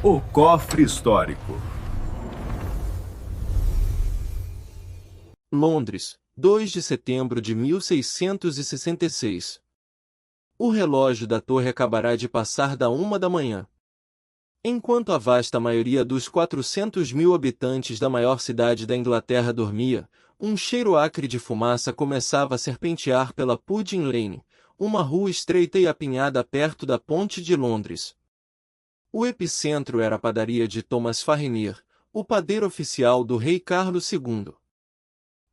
O cofre histórico. Londres, 2 de setembro de 1666. O relógio da torre acabará de passar da 1 da manhã. Enquanto a vasta maioria dos 400 mil habitantes da maior cidade da Inglaterra dormia, um cheiro acre de fumaça começava a serpentear pela Pudding Lane, uma rua estreita e apinhada perto da Ponte de Londres. O epicentro era a padaria de Thomas Farriner, o padeiro oficial do rei Carlos II.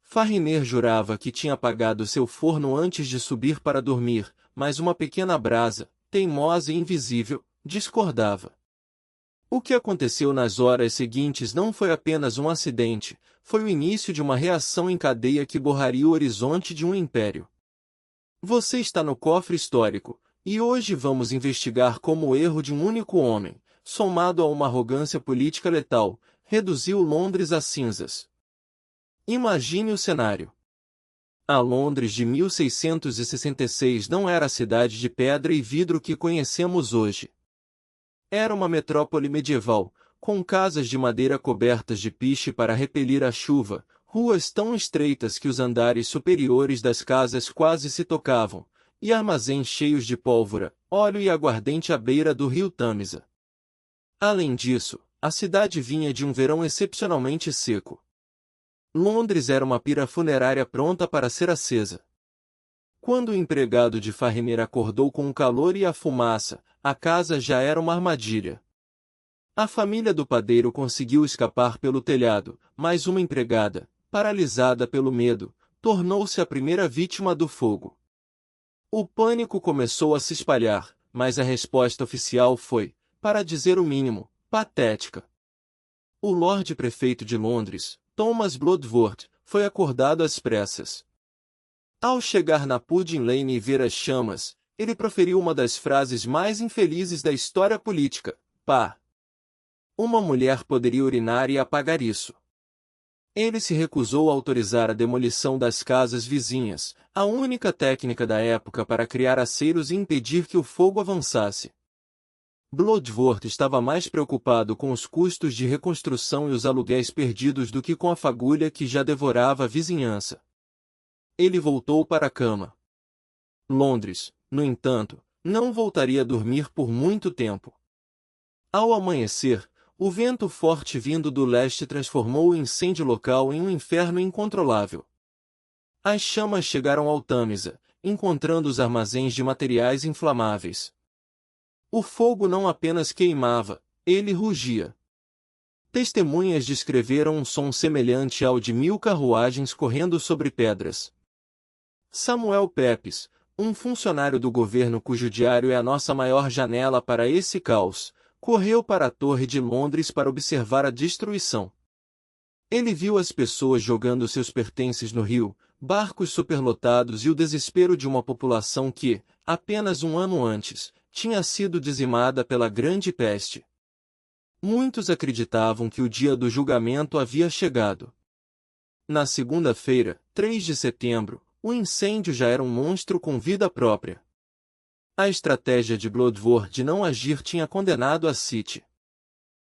Farriner jurava que tinha apagado seu forno antes de subir para dormir, mas uma pequena brasa, teimosa e invisível, discordava. O que aconteceu nas horas seguintes não foi apenas um acidente, foi o início de uma reação em cadeia que borraria o horizonte de um império. Você está no cofre histórico, e hoje vamos investigar como o erro de um único homem, somado a uma arrogância política letal, reduziu Londres a cinzas. Imagine o cenário. A Londres de 1666 não era a cidade de pedra e vidro que conhecemos hoje. Era uma metrópole medieval, com casas de madeira cobertas de piche para repelir a chuva, ruas tão estreitas que os andares superiores das casas quase se tocavam, e armazéns cheios de pólvora, óleo e aguardente à beira do rio Tâmisa. Além disso, a cidade vinha de um verão excepcionalmente seco. Londres era uma pira funerária pronta para ser acesa. Quando o empregado de Farriner acordou com o calor e a fumaça, a casa já era uma armadilha. A família do padeiro conseguiu escapar pelo telhado, mas uma empregada, paralisada pelo medo, tornou-se a primeira vítima do fogo. O pânico começou a se espalhar, mas a resposta oficial foi, para dizer o mínimo, patética. O Lord Prefeito de Londres, Thomas Bloodworth, foi acordado às pressas. Ao chegar na Pudding Lane e ver as chamas, ele proferiu uma das frases mais infelizes da história política: pá! Uma mulher poderia urinar e apagar isso. Ele se recusou a autorizar a demolição das casas vizinhas, a única técnica da época para criar aceiros e impedir que o fogo avançasse. Bloodworth estava mais preocupado com os custos de reconstrução e os aluguéis perdidos do que com a fagulha que já devorava a vizinhança. Ele voltou para a cama. Londres, no entanto, não voltaria a dormir por muito tempo. Ao amanhecer, o vento forte vindo do leste transformou o incêndio local em um inferno incontrolável. As chamas chegaram ao Tâmisa, encontrando os armazéns de materiais inflamáveis. O fogo não apenas queimava, ele rugia. Testemunhas descreveram um som semelhante ao de 1000 carruagens correndo sobre pedras. Samuel Pepys, um funcionário do governo cujo diário é a nossa maior janela para esse caos, correu para a Torre de Londres para observar a destruição. Ele viu as pessoas jogando seus pertences no rio, barcos superlotados e o desespero de uma população que, apenas um ano antes, tinha sido dizimada pela Grande Peste. Muitos acreditavam que o dia do julgamento havia chegado. Na segunda-feira, 3 de setembro, o incêndio já era um monstro com vida própria. A estratégia de Bloodworth de não agir tinha condenado a City.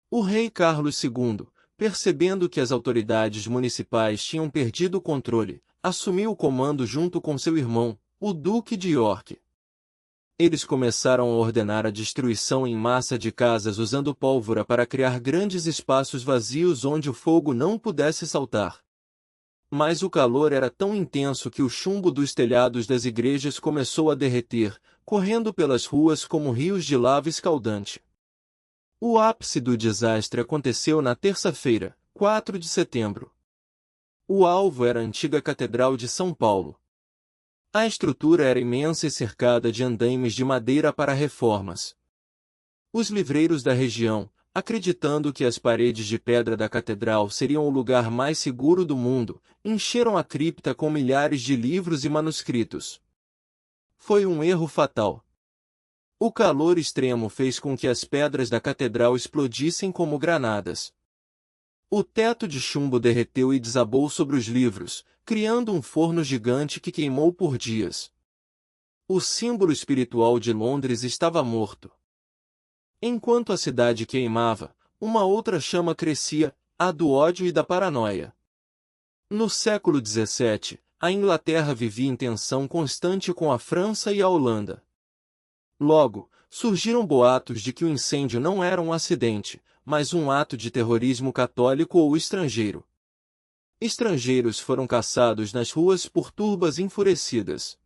O rei Carlos II, percebendo que as autoridades municipais tinham perdido o controle, assumiu o comando junto com seu irmão, o Duque de York. Eles começaram a ordenar a destruição em massa de casas usando pólvora para criar grandes espaços vazios onde o fogo não pudesse saltar. Mas o calor era tão intenso que o chumbo dos telhados das igrejas começou a derreter, correndo pelas ruas como rios de lava escaldante. O ápice do desastre aconteceu na terça-feira, 4 de setembro. O alvo era a antiga Catedral de São Paulo. A estrutura era imensa e cercada de andaimes de madeira para reformas. Os livreiros da região, acreditando que as paredes de pedra da catedral seriam o lugar mais seguro do mundo, encheram a cripta com milhares de livros e manuscritos. Foi um erro fatal. O calor extremo fez com que as pedras da catedral explodissem como granadas. O teto de chumbo derreteu e desabou sobre os livros, criando um forno gigante que queimou por dias. O símbolo espiritual de Londres estava morto. Enquanto a cidade queimava, uma outra chama crescia, a do ódio e da paranoia. No século XVII, a Inglaterra vivia em tensão constante com a França e a Holanda. Logo, surgiram boatos de que o incêndio não era um acidente, mas um ato de terrorismo católico ou estrangeiro. Estrangeiros foram caçados nas ruas por turbas enfurecidas.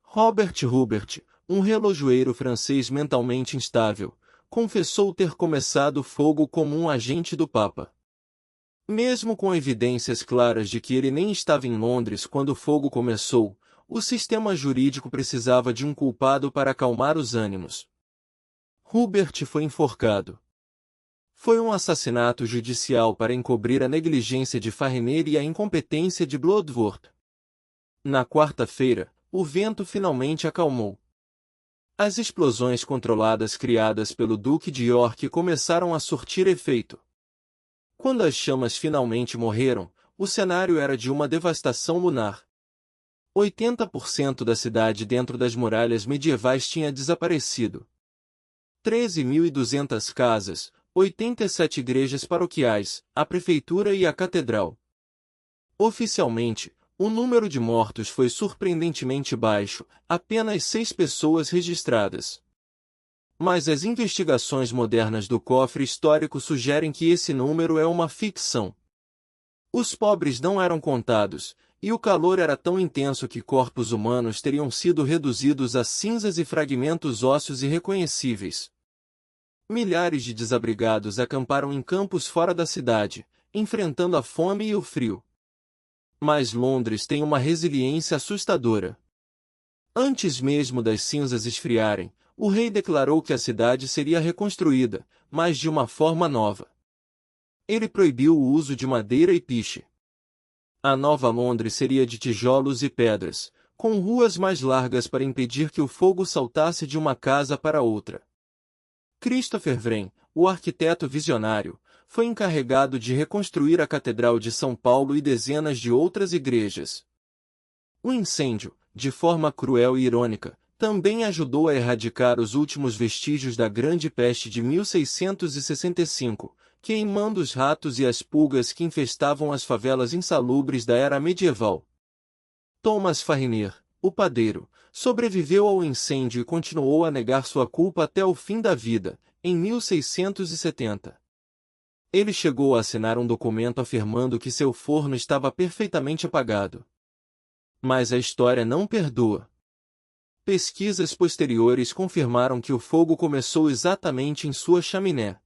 Robert Hubert, um relojoeiro francês mentalmente instável, confessou ter começado o fogo como um agente do Papa. Mesmo com evidências claras de que ele nem estava em Londres quando o fogo começou, o sistema jurídico precisava de um culpado para acalmar os ânimos. Hubert foi enforcado. Foi um assassinato judicial para encobrir a negligência de Fariner e a incompetência de Bloodworth. Na quarta-feira, o vento finalmente acalmou. As explosões controladas criadas pelo Duque de York começaram a surtir efeito. Quando as chamas finalmente morreram, o cenário era de uma devastação lunar. 80% da cidade dentro das muralhas medievais tinha desaparecido. 13.200 casas, 87 igrejas paroquiais, a prefeitura e a catedral. Oficialmente, o número de mortos foi surpreendentemente baixo, apenas 6 pessoas registradas. Mas as investigações modernas do cofre histórico sugerem que esse número é uma ficção. Os pobres não eram contados, e o calor era tão intenso que corpos humanos teriam sido reduzidos a cinzas e fragmentos ósseos irreconhecíveis. Milhares de desabrigados acamparam em campos fora da cidade, enfrentando a fome e o frio. Mas Londres tem uma resiliência assustadora. Antes mesmo das cinzas esfriarem, o rei declarou que a cidade seria reconstruída, mas de uma forma nova. Ele proibiu o uso de madeira e piche. A nova Londres seria de tijolos e pedras, com ruas mais largas para impedir que o fogo saltasse de uma casa para outra. Christopher Wren, o arquiteto visionário, foi encarregado de reconstruir a Catedral de São Paulo e dezenas de outras igrejas. O incêndio, de forma cruel e irônica, também ajudou a erradicar os últimos vestígios da Grande Peste de 1665, queimando os ratos e as pulgas que infestavam as favelas insalubres da era medieval. Thomas Fariner, o padeiro, sobreviveu ao incêndio e continuou a negar sua culpa até o fim da vida, em 1670. Ele chegou a assinar um documento afirmando que seu forno estava perfeitamente apagado. Mas a história não perdoa. Pesquisas posteriores confirmaram que o fogo começou exatamente em sua chaminé.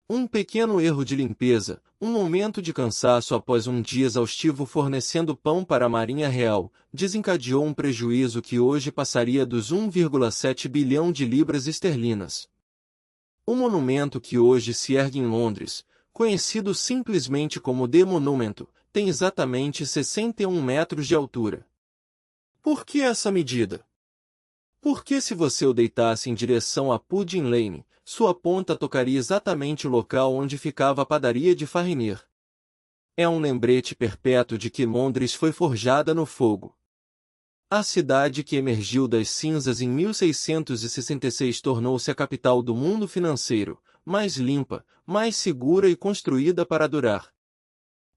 Um pequeno erro de limpeza, um momento de cansaço após um dia exaustivo fornecendo pão para a Marinha Real, desencadeou um prejuízo que hoje passaria dos 1,7 bilhão de libras esterlinas. O monumento que hoje se ergue em Londres, conhecido simplesmente como The Monument, tem exatamente 61 metros de altura. Por que essa medida? Porque se você o deitasse em direção a Pudding Lane, sua ponta tocaria exatamente o local onde ficava a padaria de Fariner. É um lembrete perpétuo de que Londres foi forjada no fogo. A cidade que emergiu das cinzas em 1666 tornou-se a capital do mundo financeiro, mais limpa, mais segura e construída para durar.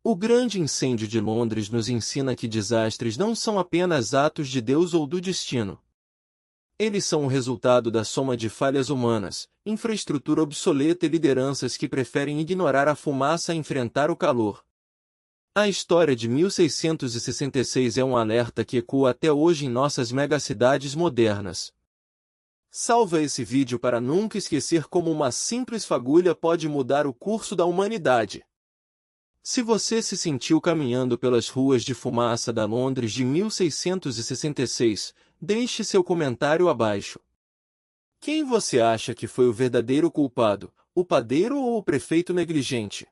O grande incêndio de Londres nos ensina que desastres não são apenas atos de Deus ou do destino. Eles são o resultado da soma de falhas humanas, infraestrutura obsoleta e lideranças que preferem ignorar a fumaça e enfrentar o calor. A história de 1666 é um alerta que ecoa até hoje em nossas megacidades modernas. Salva esse vídeo para nunca esquecer como uma simples fagulha pode mudar o curso da humanidade. Se você se sentiu caminhando pelas ruas de fumaça da Londres de 1666, deixe seu comentário abaixo. Quem você acha que foi o verdadeiro culpado, o padeiro ou o prefeito negligente?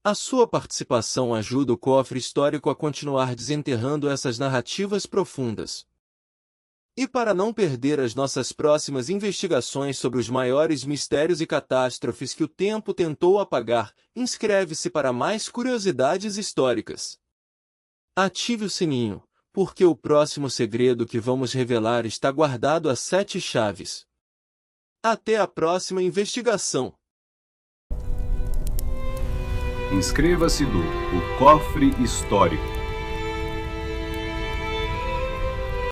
A sua participação ajuda o cofre histórico a continuar desenterrando essas narrativas profundas. E para não perder as nossas próximas investigações sobre os maiores mistérios e catástrofes que o tempo tentou apagar, inscreve-se para mais curiosidades históricas. Ative o sininho, porque o próximo segredo que vamos revelar está guardado a 7 chaves. Até a próxima investigação. Inscreva-se no O Cofre Histórico.